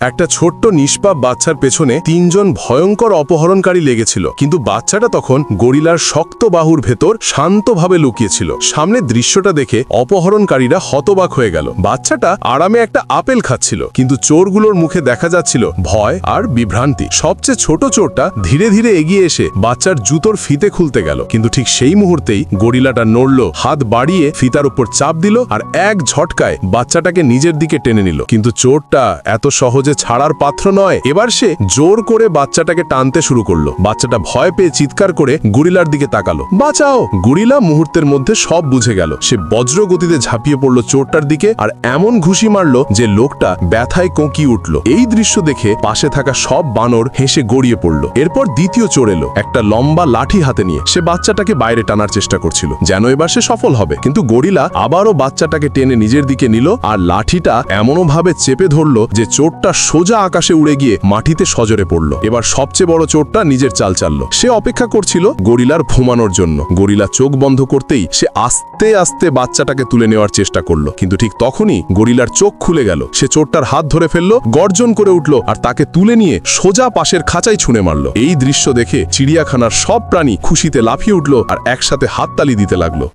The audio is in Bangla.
একটা ছোট্ট নিষ্পাপ বাচ্চার পেছনে তিনজন ভয়ঙ্কর অপহরণকারী লেগেছিল, কিন্তু বাচ্চাটা তখন গরিলার শক্ত বাহুর ভেতর শান্তভাবে লুকিয়েছিল। সামনে দৃশ্যটা দেখে অপহরণকারীরা হতবাক হয়ে গেল। বাচ্চাটা আরামে একটা আপেল খাচ্ছিল, কিন্তু চোরগুলোর মুখে দেখা যাচ্ছিল ভয় আর বিভ্রান্তি। সবচেয়ে ছোট চোরটা ধীরে ধীরে এগিয়ে এসে বাচ্চার জুতোর ফিতে খুলতে গেল, কিন্তু ঠিক সেই মুহূর্তেই গরিলাটা নড়ল, হাত বাড়িয়ে ফিতার উপর চাপ দিল আর এক ঝটকায় বাচ্চাটাকে নিজের দিকে টেনে নিল। কিন্তু চোরটা এত সহজে ছাড়ার পাত্র নয়। এবার সে জোর করে বাচ্চাটাকে টানতে শুরু করলো। বাচ্চাটা ভয় পেয়ে চিৎকার করে গরিলার দিকে তাকালো, বাঁচাও। গরিলা মুহূর্তের মধ্যে সব বুঝে গেল। সে বজ্র গতিতে ঝাঁপিয়ে পড়লো চোরটার দিকে আর এমন ঘুষি মারলো যে লোকটা ব্যথায় কোঁকিয়ে উঠল। এই দৃশ্য দেখে পাশে থাকা সব বানর হেসে গড়িয়ে পড়লো। এরপর দ্বিতীয় চোর এলো, একটা লম্বা লাঠি হাতে নিয়ে। সে বাচ্চাটাকে বাইরে টানার চেষ্টা করছিল, যেন এবার সে সফল হবে। কিন্তু গরিলা আবারও বাচ্চাটাকে টেনে নিজের দিকে নিল আর লাঠিটা এমনভাবে চেপে ধরলো যে চোরটা সোজা আকাশে উড়ে গিয়ে মাটিতে সজরে পড়ল। এবার সবচেয়ে বড় চোরটা নিজের চাল চালল। সে অপেক্ষা করছিল গরিলার ঘুমানোর জন্য। গরিলা চোখ বন্ধ করতেই সে আস্তে আস্তে বাচ্চাটাকে তুলে নেওয়ার চেষ্টা করলো, কিন্তু ঠিক তখনই গরিলার চোখ খুলে গেল। সে চোরটার হাত ধরে ফেললো, গর্জন করে উঠল আর তাকে তুলে নিয়ে সোজা পাশের খাঁচায় ছুঁড়ে মারল। এই দৃশ্য দেখে চিড়িয়াখানার সব প্রাণী খুশিতে লাফিয়ে উঠল আর একসাথে হাততালি দিতে লাগলো।